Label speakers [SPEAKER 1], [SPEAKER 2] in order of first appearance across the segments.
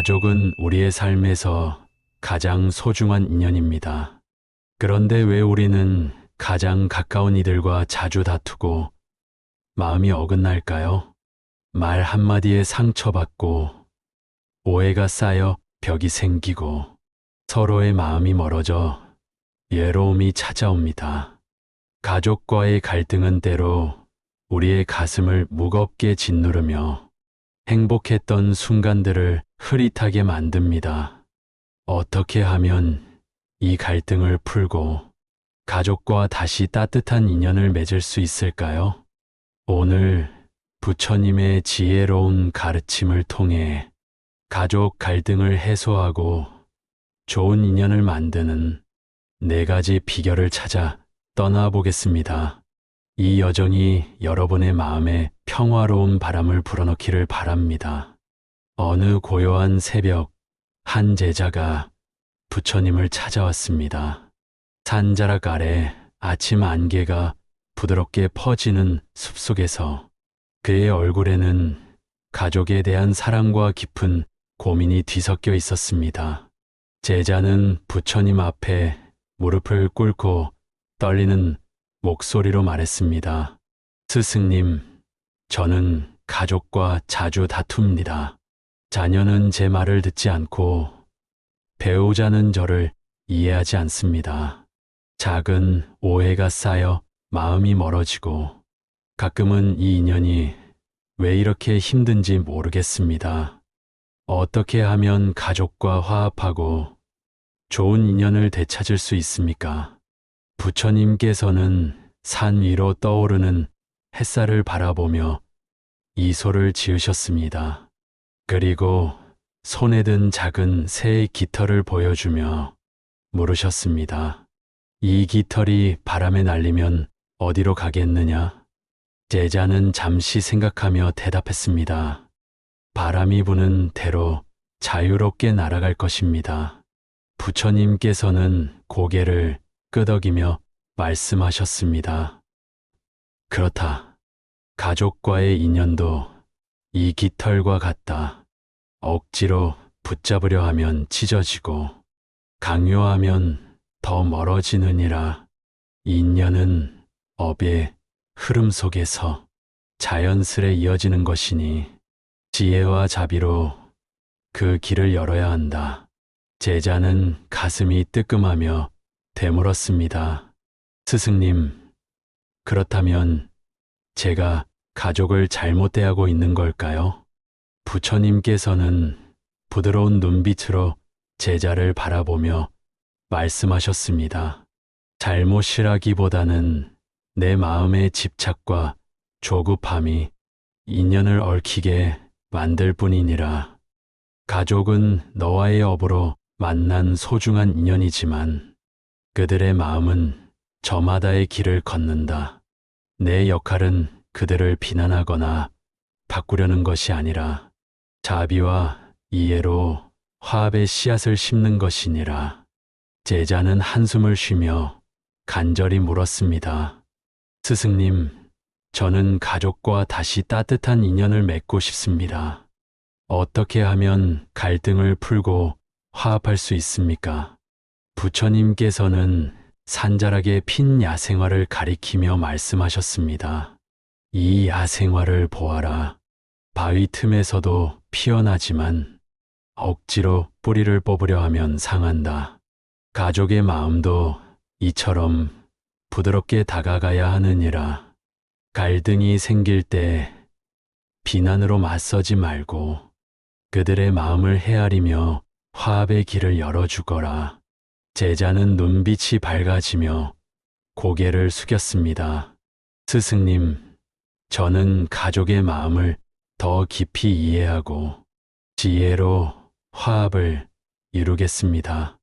[SPEAKER 1] 가족은 우리의 삶에서 가장 소중한 인연입니다. 그런데 왜 우리는 가장 가까운 이들과 자주 다투고 마음이 어긋날까요? 말 한마디에 상처받고 오해가 쌓여 벽이 생기고 서로의 마음이 멀어져 외로움이 찾아옵니다. 가족과의 갈등은 때로 우리의 가슴을 무겁게 짓누르며 행복했던 순간들을 흐릿하게 만듭니다. 어떻게 하면 이 갈등을 풀고 가족과 다시 따뜻한 인연을 맺을 수 있을까요? 오늘 부처님의 지혜로운 가르침을 통해 가족 갈등을 해소하고 좋은 인연을 만드는 4가지 비결을 찾아 떠나보겠습니다. 이 여정이 여러분의 마음에 평화로운 바람을 불어넣기를 바랍니다. 어느 고요한 새벽, 한 제자가 부처님을 찾아왔습니다. 산자락 아래 아침 안개가 부드럽게 퍼지는 숲속에서 그의 얼굴에는 가족에 대한 사랑과 깊은 고민이 뒤섞여 있었습니다. 제자는 부처님 앞에 무릎을 꿇고 떨리는 목소리로 말했습니다. 스승님, 저는 가족과 자주 다툽니다. 자녀는 제 말을 듣지 않고 배우자는 저를 이해하지 않습니다. 작은 오해가 쌓여 마음이 멀어지고 가끔은 이 인연이 왜 이렇게 힘든지 모르겠습니다. 어떻게 하면 가족과 화합하고 좋은 인연을 되찾을 수 있습니까? 부처님께서는 산 위로 떠오르는 햇살을 바라보며 미소를 지으셨습니다. 그리고 손에 든 작은 새의 깃털을 보여주며 물으셨습니다. 이 깃털이 바람에 날리면 어디로 가겠느냐? 제자는 잠시 생각하며 대답했습니다. 바람이 부는 대로 자유롭게 날아갈 것입니다. 부처님께서는 고개를 끄덕이며 말씀하셨습니다. 그렇다. 가족과의 인연도 이 깃털과 같다. 억지로 붙잡으려 하면 찢어지고 강요하면 더 멀어지느니라. 인연은 업의 흐름 속에서 자연스레 이어지는 것이니 지혜와 자비로 그 길을 열어야 한다. 제자는 가슴이 뜨끔하며 되물었습니다. 스승님, 그렇다면 제가 가족을 잘못 대하고 있는 걸까요? 부처님께서는 부드러운 눈빛으로 제자를 바라보며 말씀하셨습니다. 잘못이라기보다는 내 마음의 집착과 조급함이 인연을 얽히게 만들 뿐이니라. 가족은 너와의 업으로 만난 소중한 인연이지만 그들의 마음은 저마다의 길을 걷는다. 내 역할은 그들을 비난하거나 바꾸려는 것이 아니라 자비와 이해로 화합의 씨앗을 심는 것이니라. 제자는 한숨을 쉬며 간절히 물었습니다. 스승님, 저는 가족과 다시 따뜻한 인연을 맺고 싶습니다. 어떻게 하면 갈등을 풀고 화합할 수 있습니까? 부처님께서는 산자락의 핀 야생화를 가리키며 말씀하셨습니다. 이 야생화를 보아라. 바위 틈에서도 피어나지만 억지로 뿌리를 뽑으려 하면 상한다. 가족의 마음도 이처럼 부드럽게 다가가야 하느니라. 갈등이 생길 때 비난으로 맞서지 말고 그들의 마음을 헤아리며 화합의 길을 열어주거라. 제자는 눈빛이 밝아지며 고개를 숙였습니다. 스승님, 저는 가족의 마음을 더 깊이 이해하고 지혜로 화합을 이루겠습니다.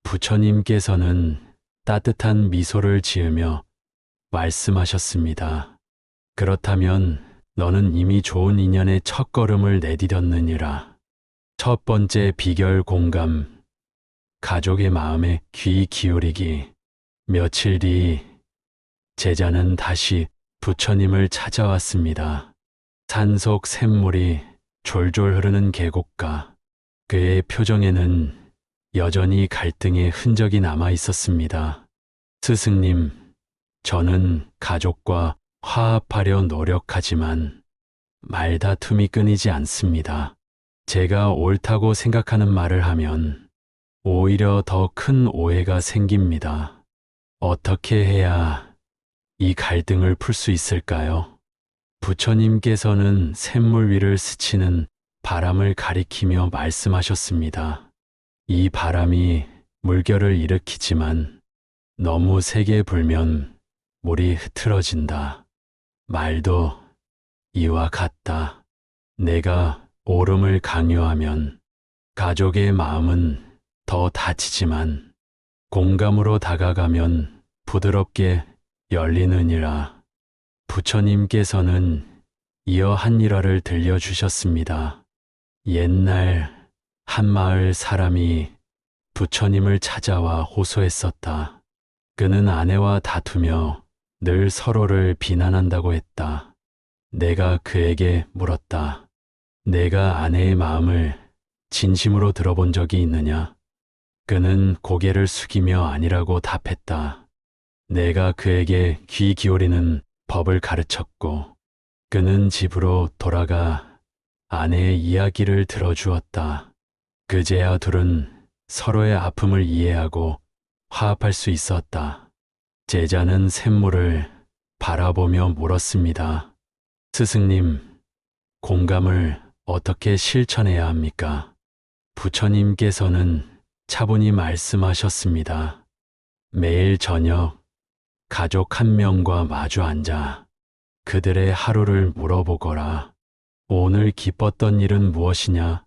[SPEAKER 1] 부처님께서는 따뜻한 미소를 지으며 말씀하셨습니다. 그렇다면 너는 이미 좋은 인연의 첫걸음을 내디뎠느니라. 첫 번째 비결 공감, 가족의 마음에 귀 기울이기. 며칠 뒤 제자는 다시 부처님을 찾아왔습니다. 산속 샘물이 졸졸 흐르는 계곡가, 그의 표정에는 여전히 갈등의 흔적이 남아 있었습니다. 스승님, 저는 가족과 화합하려 노력하지만 말다툼이 끊이지 않습니다. 제가 옳다고 생각하는 말을 하면 오히려 더 큰 오해가 생깁니다. 어떻게 해야 이 갈등을 풀 수 있을까요? 부처님께서는 샘물 위를 스치는 바람을 가리키며 말씀하셨습니다. 이 바람이 물결을 일으키지만 너무 세게 불면 물이 흐트러진다. 말도 이와 같다. 내가 옳음을 강요하면 가족의 마음은 더 다치지만 공감으로 다가가면 부드럽게 열리느니라. 부처님께서는 이어 한 일화를 들려주셨습니다. 옛날 한 마을 사람이 부처님을 찾아와 호소했었다. 그는 아내와 다투며 늘 서로를 비난한다고 했다. 내가 그에게 물었다. 내가 아내의 마음을 진심으로 들어본 적이 있느냐? 그는 고개를 숙이며 아니라고 답했다. 내가 그에게 귀 기울이는 법을 가르쳤고 그는 집으로 돌아가 아내의 이야기를 들어주었다. 그제야 둘은 서로의 아픔을 이해하고 화합할 수 있었다. 제자는 샘물을 바라보며 물었습니다. 스승님, 공감을 어떻게 실천해야 합니까? 부처님께서는 차분히 말씀하셨습니다. 매일 저녁 가족 한 명과 마주 앉아 그들의 하루를 물어보거라. 오늘 기뻤던 일은 무엇이냐?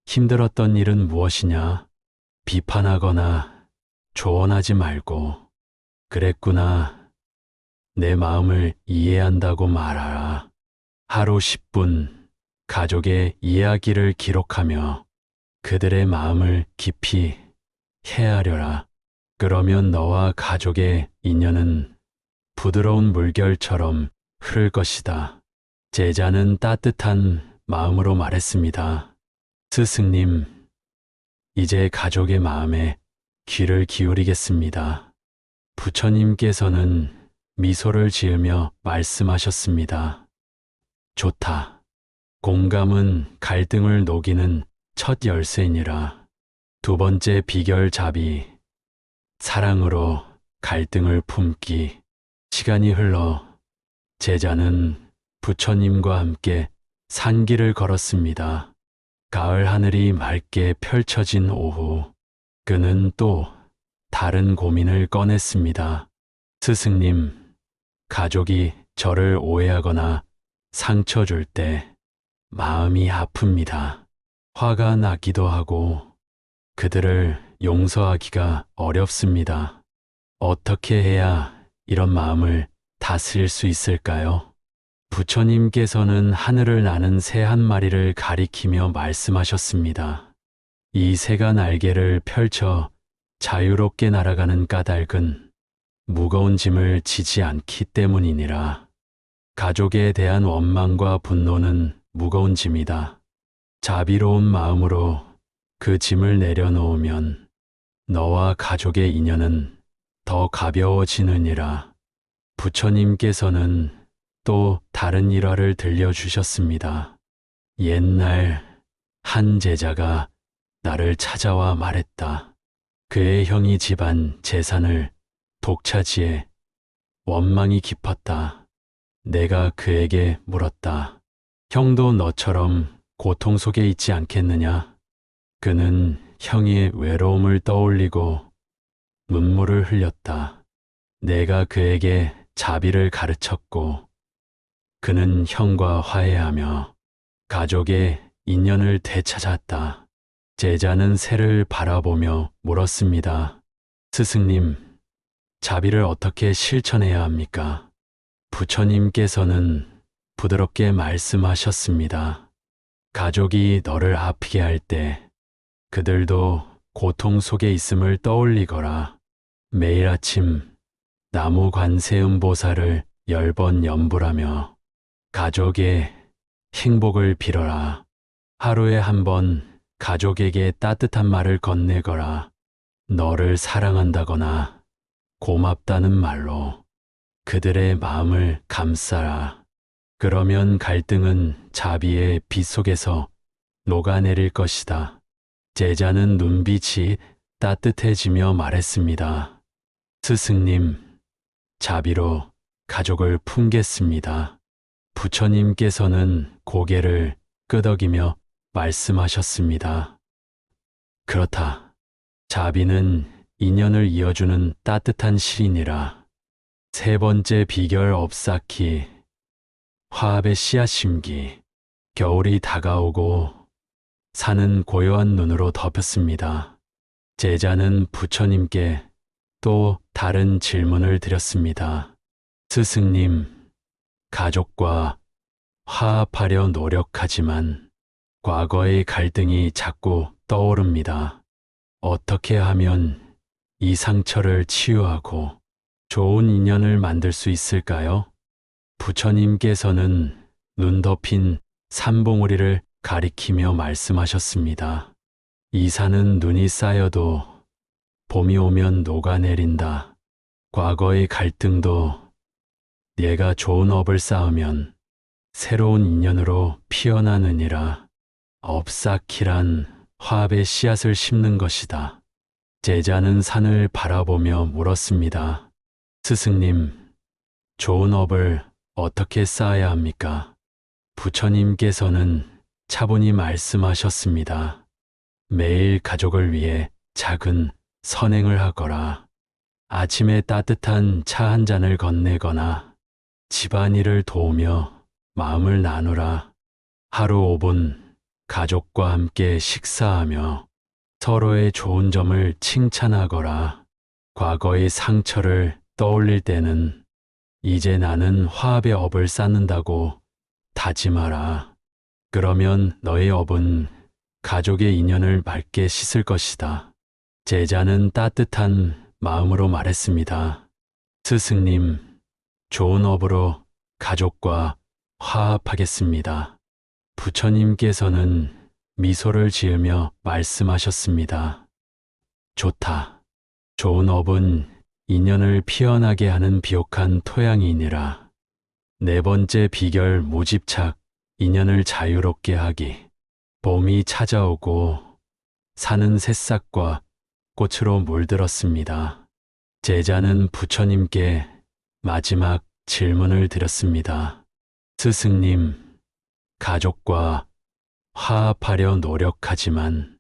[SPEAKER 1] 힘들었던 일은 무엇이냐? 비판하거나 조언하지 말고 그랬구나. 내 마음을 이해한다고 말하라. 하루 10분 가족의 이야기를 기록하며 그들의 마음을 깊이 헤아려라. 그러면 너와 가족의 인연은 부드러운 물결처럼 흐를 것이다. 제자는 따뜻한 마음으로 말했습니다. 스승님, 이제 가족의 마음에 귀를 기울이겠습니다. 부처님께서는 미소를 지으며 말씀하셨습니다. 좋다. 공감은 갈등을 녹이는 첫 열쇠니라. 두 번째 비결잡이, 사랑으로 갈등을 품기. 시간이 흘러 제자는 부처님과 함께 산길을 걸었습니다. 가을 하늘이 맑게 펼쳐진 오후, 그는 또 다른 고민을 꺼냈습니다. 스승님, 가족이 저를 오해하거나 상처 줄 때 마음이 아픕니다. 화가 나기도 하고 그들을 용서하기가 어렵습니다. 어떻게 해야 이런 마음을 다스릴 수 있을까요? 부처님께서는 하늘을 나는 새 한 마리를 가리키며 말씀하셨습니다. 이 새가 날개를 펼쳐 자유롭게 날아가는 까닭은 무거운 짐을 지지 않기 때문이니라. 가족에 대한 원망과 분노는 무거운 짐이다. 자비로운 마음으로 그 짐을 내려놓으면 너와 가족의 인연은 더 가벼워지느니라. 부처님께서는 또 다른 일화를 들려주셨습니다. 옛날 한 제자가 나를 찾아와 말했다. 그의 형이 집안 재산을 독차지해 원망이 깊었다. 내가 그에게 물었다. 형도 너처럼 고통 속에 있지 않겠느냐? 그는 형의 외로움을 떠올리고 눈물을 흘렸다. 내가 그에게 자비를 가르쳤고 그는 형과 화해하며 가족의 인연을 되찾았다. 제자는 새를 바라보며 물었습니다. 스승님, 자비를 어떻게 실천해야 합니까? 부처님께서는 부드럽게 말씀하셨습니다. 가족이 너를 아프게 할 때 그들도 고통 속에 있음을 떠올리거라. 매일 아침 나무 관세음보살을 10번 염불하며 가족의 행복을 빌어라. 하루에 한 번 가족에게 따뜻한 말을 건네거라. 너를 사랑한다거나 고맙다는 말로 그들의 마음을 감싸라. 그러면 갈등은 자비의 빛 속에서 녹아내릴 것이다. 제자는 눈빛이 따뜻해지며 말했습니다. 스승님, 자비로 가족을 품겠습니다. 부처님께서는 고개를 끄덕이며 말씀하셨습니다. 그렇다. 자비는 인연을 이어주는 따뜻한 실이니라. 세 번째 비결 업쌓기. 화합의 씨앗 심기. 겨울이 다가오고 산은 고요한 눈으로 덮였습니다. 제자는 부처님께 또 다른 질문을 드렸습니다. 스승님, 가족과 화합하려 노력하지만 과거의 갈등이 자꾸 떠오릅니다. 어떻게 하면 이 상처를 치유하고 좋은 인연을 만들 수 있을까요? 부처님께서는 눈 덮인 산봉우리를 가리키며 말씀하셨습니다. 이 산은 눈이 쌓여도 봄이 오면 녹아내린다. 과거의 갈등도 네가 좋은 업을 쌓으면 새로운 인연으로 피어나느니라. 업쌓기란 화합의 씨앗을 심는 것이다. 제자는 산을 바라보며 물었습니다. 스승님, 좋은 업을 어떻게 쌓아야 합니까? 부처님께서는 차분히 말씀하셨습니다. 매일 가족을 위해 작은 선행을 하거라. 아침에 따뜻한 차 한 잔을 건네거나 집안일을 도우며 마음을 나누라. 하루 5분 가족과 함께 식사하며 서로의 좋은 점을 칭찬하거라. 과거의 상처를 떠올릴 때는 이제 나는 화합의 업을 쌓는다고 다짐하라. 그러면 너의 업은 가족의 인연을 맑게 씻을 것이다. 제자는 따뜻한 마음으로 말했습니다. 스승님, 좋은 업으로 가족과 화합하겠습니다. 부처님께서는 미소를 지으며 말씀하셨습니다. 좋다. 좋은 업은 인연을 피어나게 하는 비옥한 토양이니라. 네 번째 비결 무집착. 인연을 자유롭게 하기. 봄이 찾아오고 산은 새싹과 꽃으로 물들었습니다. 제자는 부처님께 마지막 질문을 드렸습니다. 스승님, 가족과 화합하려 노력하지만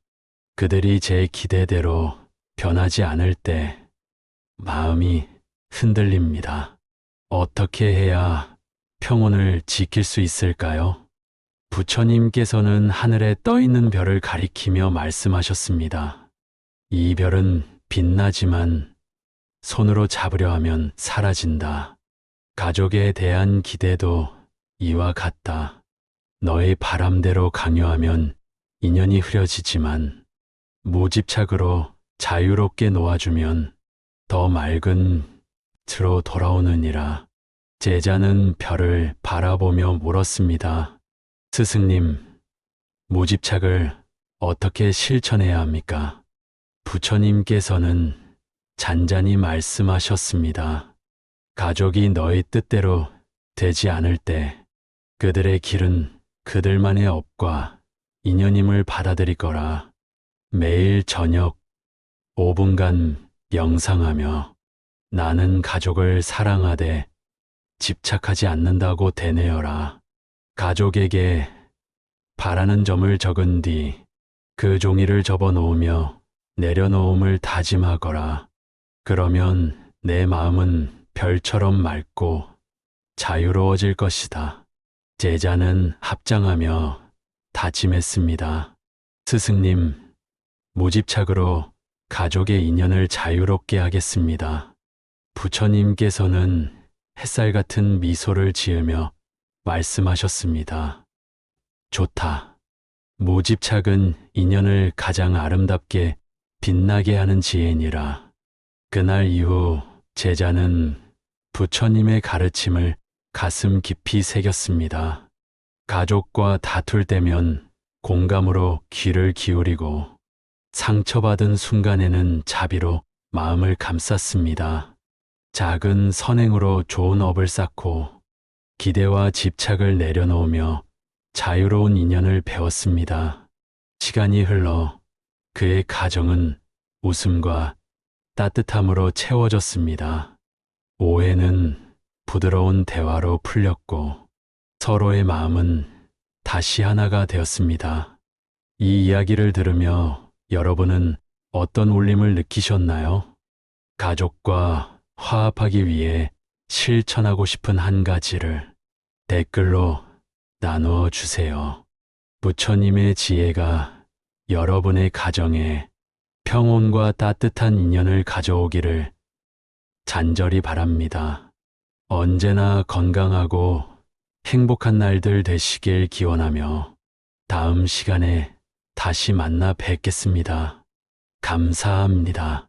[SPEAKER 1] 그들이 제 기대대로 변하지 않을 때 마음이 흔들립니다. 어떻게 해야 평온을 지킬 수 있을까요? 부처님께서는 하늘에 떠 있는 별을 가리키며 말씀하셨습니다. 이 별은 빛나지만 손으로 잡으려 하면 사라진다. 가족에 대한 기대도 이와 같다. 너의 바람대로 강요하면 인연이 흐려지지만 무집착으로 자유롭게 놓아주면 더 맑은 트로 돌아오느니라. 제자는 별을 바라보며 물었습니다. 스승님, 무집착을 어떻게 실천해야 합니까? 부처님께서는 잔잔히 말씀하셨습니다. 가족이 너의 뜻대로 되지 않을 때 그들의 길은 그들만의 업과 인연임을 받아들이거라. 매일 저녁 5분간 명상하며 나는 가족을 사랑하되 집착하지 않는다고 되뇌어라. 가족에게 바라는 점을 적은 뒤 그 종이를 접어 놓으며 내려놓음을 다짐하거라. 그러면 내 마음은 별처럼 맑고 자유로워질 것이다. 제자는 합장하며 다짐했습니다. 스승님, 무집착으로 가족의 인연을 자유롭게 하겠습니다. 부처님께서는 햇살 같은 미소를 지으며 말씀하셨습니다. 좋다. 무집착은 인연을 가장 아름답게 빛나게 하는 지혜니라. 그날 이후 제자는 부처님의 가르침을 가슴 깊이 새겼습니다. 가족과 다툴 때면 공감으로 귀를 기울이고 상처받은 순간에는 자비로 마음을 감쌌습니다. 작은 선행으로 좋은 업을 쌓고 기대와 집착을 내려놓으며 자유로운 인연을 배웠습니다. 시간이 흘러 그의 가정은 웃음과 따뜻함으로 채워졌습니다. 오해는 부드러운 대화로 풀렸고 서로의 마음은 다시 하나가 되었습니다. 이 이야기를 들으며 여러분은 어떤 울림을 느끼셨나요? 가족과 화합하기 위해 실천하고 싶은 한 가지를 댓글로 나누어 주세요. 부처님의 지혜가 여러분의 가정에 평온과 따뜻한 인연을 가져오기를 간절히 바랍니다. 언제나 건강하고 행복한 날들 되시길 기원하며 다음 시간에 다시 만나 뵙겠습니다. 감사합니다.